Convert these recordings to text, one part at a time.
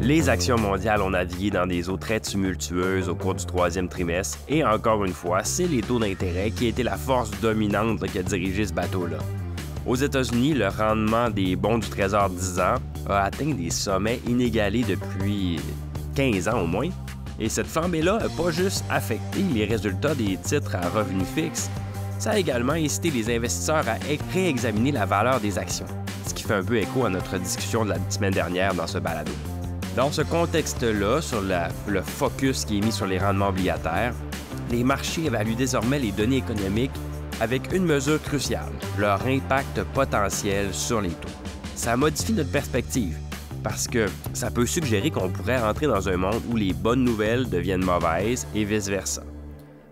Les actions mondiales ont navigué dans des eaux très tumultueuses au cours du troisième trimestre et encore une fois, c'est les taux d'intérêt qui étaient la force dominante qui a dirigé ce bateau-là. Aux États-Unis, le rendement des bons du Trésor 10 ans a atteint des sommets inégalés depuis 15 ans au moins. Et cette flambée-là n'a pas juste affecté les résultats des titres à revenus fixes, ça a également incité les investisseurs à réexaminer la valeur des actions, ce qui fait un peu écho à notre discussion de la semaine dernière dans ce balado. Dans ce contexte-là, sur le focus qui est mis sur les rendements obligataires, les marchés évaluent désormais les données économiques avec une mesure cruciale, leur impact potentiel sur les taux. Ça modifie notre perspective, parce que ça peut suggérer qu'on pourrait rentrer dans un monde où les bonnes nouvelles deviennent mauvaises et vice-versa.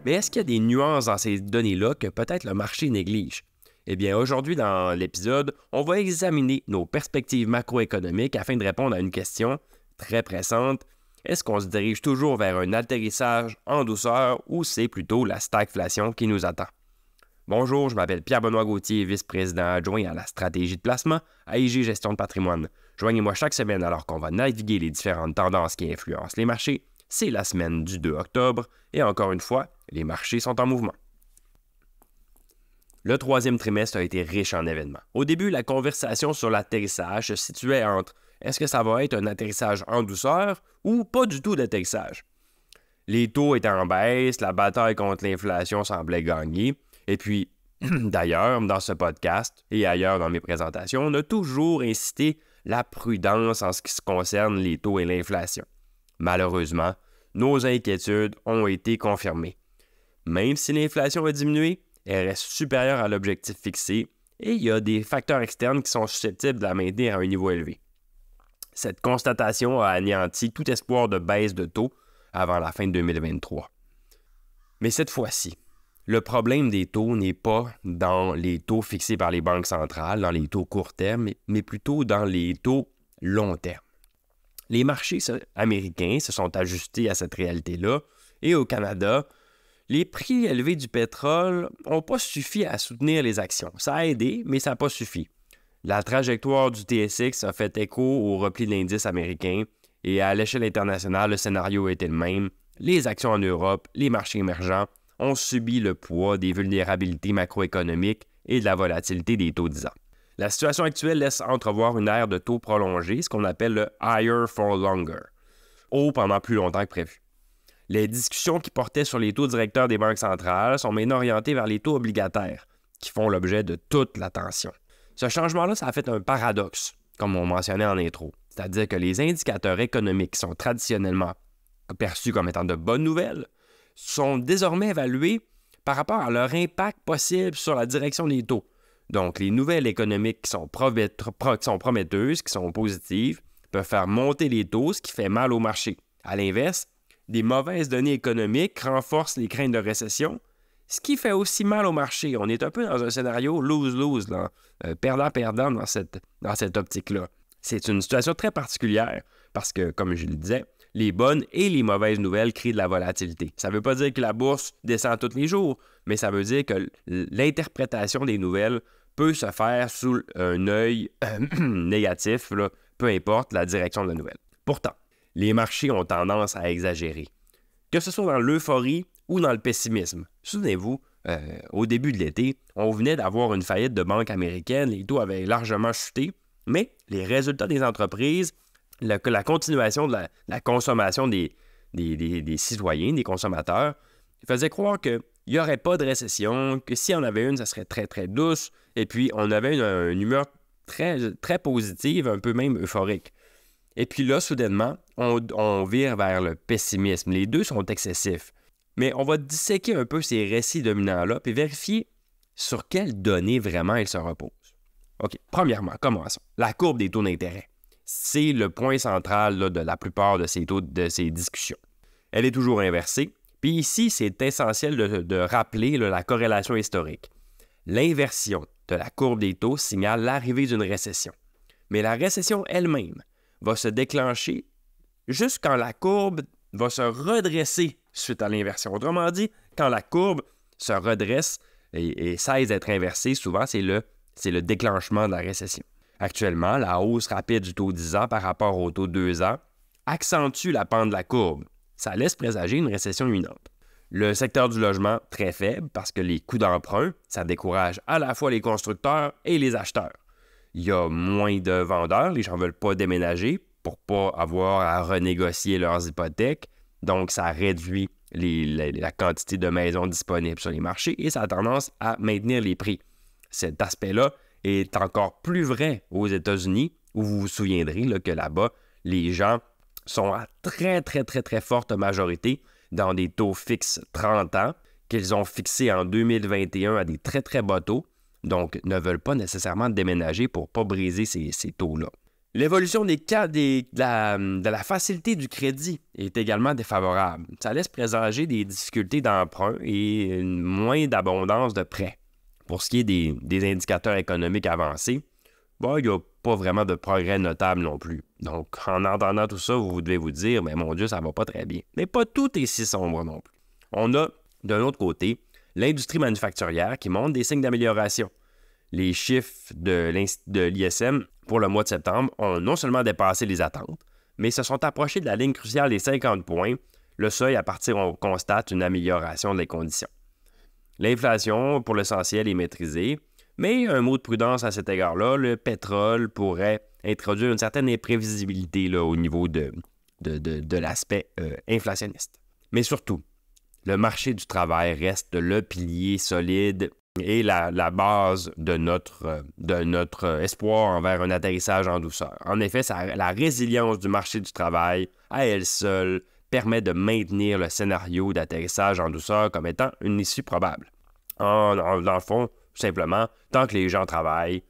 Mais est-ce qu'il y a des nuances dans ces données-là que peut-être le marché néglige? Eh bien, aujourd'hui, dans l'épisode, on va examiner nos perspectives macroéconomiques afin de répondre à une question très pressante. Est-ce qu'on se dirige toujours vers un atterrissage en douceur ou c'est plutôt la stagflation qui nous attend? Bonjour, je m'appelle Pierre-Benoît Gauthier, vice-président adjoint à la stratégie de placement à IG Gestion de patrimoine. Joignez-moi chaque semaine alors qu'on va naviguer les différentes tendances qui influencent les marchés. C'est la semaine du 2 octobre et encore une fois, les marchés sont en mouvement. Le troisième trimestre a été riche en événements. Au début, la conversation sur l'atterrissage se situait entre est-ce que ça va être un atterrissage en douceur ou pas du tout d'atterrissage? Les taux étaient en baisse, la bataille contre l'inflation semblait gagner. Et puis, d'ailleurs, dans ce podcast et ailleurs dans mes présentations, on a toujours incité la prudence en ce qui concerne les taux et l'inflation. Malheureusement, nos inquiétudes ont été confirmées. Même si l'inflation a diminué, elle reste supérieure à l'objectif fixé et il y a des facteurs externes qui sont susceptibles de la maintenir à un niveau élevé. Cette constatation a anéanti tout espoir de baisse de taux avant la fin de 2023. Mais cette fois-ci, le problème des taux n'est pas dans les taux fixés par les banques centrales, dans les taux court terme, mais plutôt dans les taux long terme. Les marchés américains se sont ajustés à cette réalité-là et au Canada, les prix élevés du pétrole n'ont pas suffi à soutenir les actions. Ça a aidé, mais ça n'a pas suffi. La trajectoire du TSX a fait écho au repli de l'indice américain et à l'échelle internationale, le scénario était le même. Les actions en Europe, les marchés émergents ont subi le poids des vulnérabilités macroéconomiques et de la volatilité des taux 10 ans. La situation actuelle laisse entrevoir une ère de taux prolongée, ce qu'on appelle le « higher for longer », haut pendant plus longtemps que prévu. Les discussions qui portaient sur les taux directeurs des banques centrales sont maintenant orientées vers les taux obligataires, qui font l'objet de toute l'attention. Ce changement-là, ça a fait un paradoxe, comme on mentionnait en intro, c'est-à-dire que les indicateurs économiques qui sont traditionnellement perçus comme étant de bonnes nouvelles sont désormais évalués par rapport à leur impact possible sur la direction des taux. Donc, les nouvelles économiques qui sont prometteuses, qui sont positives, peuvent faire monter les taux, ce qui fait mal au marché. À l'inverse, des mauvaises données économiques renforcent les craintes de récession, ce qui fait aussi mal au marché. On est un peu dans un scénario lose-lose, perdant-perdant dans cette optique-là. C'est une situation très particulière parce que, comme je le disais, les bonnes et les mauvaises nouvelles créent de la volatilité. Ça ne veut pas dire que la bourse descend tous les jours, mais ça veut dire que l'interprétation des nouvelles peut se faire sous un œil négatif, peu importe la direction de la nouvelle. Pourtant, les marchés ont tendance à exagérer, que ce soit dans l'euphorie ou dans le pessimisme. Souvenez-vous, au début de l'été, on venait d'avoir une faillite de banque américaine, les taux avaient largement chuté, mais les résultats des entreprises, la continuation de la consommation des citoyens, des consommateurs, faisaient croire qu'il n'y aurait pas de récession, que s'il y en avait une, ça serait très, très douce, et puis on avait une humeur très, très positive, un peu même euphorique. Et puis là, soudainement, on vire vers le pessimisme. Les deux sont excessifs. Mais on va disséquer un peu ces récits dominants-là puis vérifier sur quelles données vraiment ils se reposent. OK, premièrement, commençons. La courbe des taux d'intérêt. C'est le point central de la plupart de ces discussions. Elle est toujours inversée. Puis ici, c'est essentiel de rappeler la corrélation historique. L'inversion de la courbe des taux signale l'arrivée d'une récession. Mais la récession elle-même va se déclencher juste quand la courbe va se redresser suite à l'inversion. Autrement dit, quand la courbe se redresse et cesse d'être inversée, souvent, c'est le déclenchement de la récession. Actuellement, la hausse rapide du taux 10 ans par rapport au taux 2 ans accentue la pente de la courbe. Ça laisse présager une récession imminente. Le secteur du logement, très faible parce que les coûts d'emprunt, ça décourage à la fois les constructeurs et les acheteurs. Il y a moins de vendeurs, les gens ne veulent pas déménager pour ne pas avoir à renégocier leurs hypothèques. Donc, ça réduit la quantité de maisons disponibles sur les marchés et ça a tendance à maintenir les prix. Cet aspect-là est encore plus vrai aux États-Unis, où vous vous souviendrez là, que là-bas, les gens sont à très, très, très, très forte majorité dans des taux fixes 30 ans qu'ils ont fixés en 2021 à des très, très bas taux, donc ne veulent pas nécessairement déménager pour ne pas briser ces taux-là. L'évolution de la facilité du crédit est également défavorable. Ça laisse présager des difficultés d'emprunt et moins d'abondance de prêts. Pour ce qui est des indicateurs économiques avancés, il n'y a pas vraiment de progrès notable non plus. Donc, en entendant tout ça, vous devez vous dire, mais mon Dieu, ça va pas très bien. Mais pas tout est si sombre non plus. On a, d'un autre côté, l'industrie manufacturière qui montre des signes d'amélioration. Les chiffres de l'ISM pour le mois de septembre ont non seulement dépassé les attentes, mais se sont approchés de la ligne cruciale des 50 points, le seuil à partir où on constate une amélioration des conditions. L'inflation, pour l'essentiel, est maîtrisée, mais un mot de prudence à cet égard-là, le pétrole pourrait introduire une certaine imprévisibilité là, au niveau de l'aspect inflationniste. Mais surtout, le marché du travail reste le pilier solide et la base de notre espoir envers un atterrissage en douceur. En effet, la résilience du marché du travail, à elle seule, permet de maintenir le scénario d'atterrissage en douceur comme étant une issue probable. Dans le fond, simplement, tant que les gens travaillent,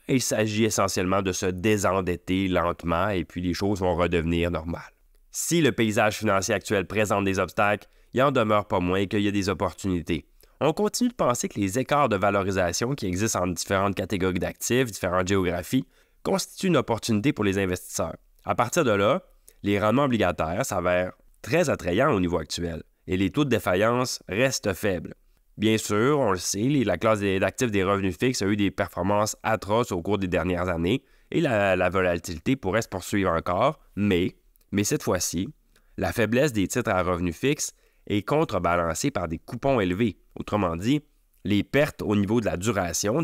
il s'agit essentiellement de se désendetter lentement et puis les choses vont redevenir normales. Si le paysage financier actuel présente des obstacles, il n'en demeure pas moins qu'il y a des opportunités. On continue de penser que les écarts de valorisation qui existent entre différentes catégories d'actifs, différentes géographies, constituent une opportunité pour les investisseurs. À partir de là, les rendements obligataires s'avèrent très attrayants au niveau actuel et les taux de défaillance restent faibles. Bien sûr, on le sait, la classe d'actifs des revenus fixes a eu des performances atroces au cours des dernières années et la volatilité pourrait se poursuivre encore, mais cette fois-ci, la faiblesse des titres à revenus fixes est contrebalancée par des coupons élevés. Autrement dit, les pertes au niveau de la duration,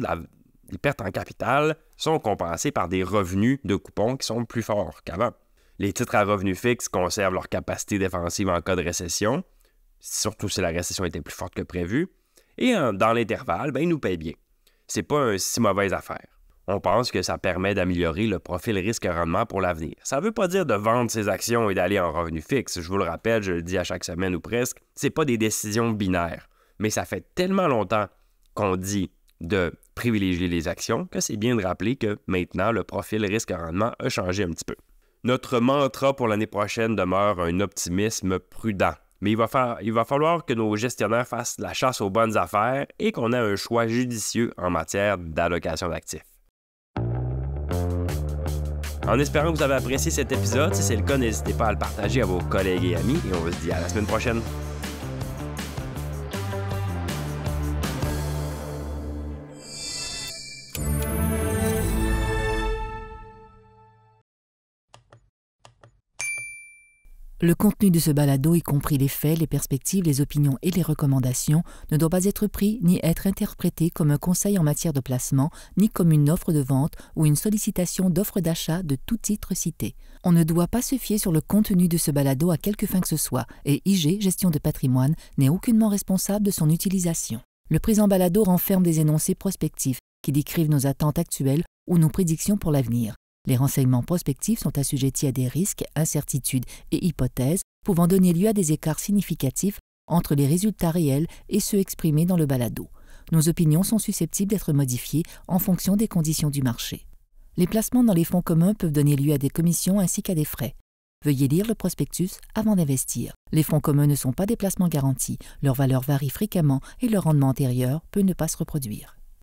les pertes en capital, sont compensées par des revenus de coupons qui sont plus forts qu'avant. Les titres à revenus fixes conservent leur capacité défensive en cas de récession, surtout si la récession était plus forte que prévu, et dans l'intervalle, ils nous payent bien. C'est pas une si mauvaise affaire. On pense que ça permet d'améliorer le profil risque-rendement pour l'avenir. Ça ne veut pas dire de vendre ses actions et d'aller en revenu fixe. Je vous le rappelle, je le dis à chaque semaine ou presque, c'est pas des décisions binaires. Mais ça fait tellement longtemps qu'on dit de privilégier les actions que c'est bien de rappeler que maintenant, le profil risque-rendement a changé un petit peu. Notre mantra pour l'année prochaine demeure un optimisme prudent. Mais il va falloir que nos gestionnaires fassent la chasse aux bonnes affaires et qu'on ait un choix judicieux en matière d'allocation d'actifs. En espérant que vous avez apprécié cet épisode, si c'est le cas, n'hésitez pas à le partager à vos collègues et amis et on se dit à la semaine prochaine. Le contenu de ce balado, y compris les faits, les perspectives, les opinions et les recommandations, ne doit pas être pris ni être interprété comme un conseil en matière de placement, ni comme une offre de vente ou une sollicitation d'offre d'achat de tout titre cité. On ne doit pas se fier sur le contenu de ce balado à quelque fin que ce soit, et IG, Gestion de patrimoine, n'est aucunement responsable de son utilisation. Le présent balado renferme des énoncés prospectifs qui décrivent nos attentes actuelles ou nos prédictions pour l'avenir. Les renseignements prospectifs sont assujettis à des risques, incertitudes et hypothèses pouvant donner lieu à des écarts significatifs entre les résultats réels et ceux exprimés dans le balado. Nos opinions sont susceptibles d'être modifiées en fonction des conditions du marché. Les placements dans les fonds communs peuvent donner lieu à des commissions ainsi qu'à des frais. Veuillez lire le prospectus avant d'investir. Les fonds communs ne sont pas des placements garantis, leur valeur varie fréquemment et leur rendement antérieur peut ne pas se reproduire.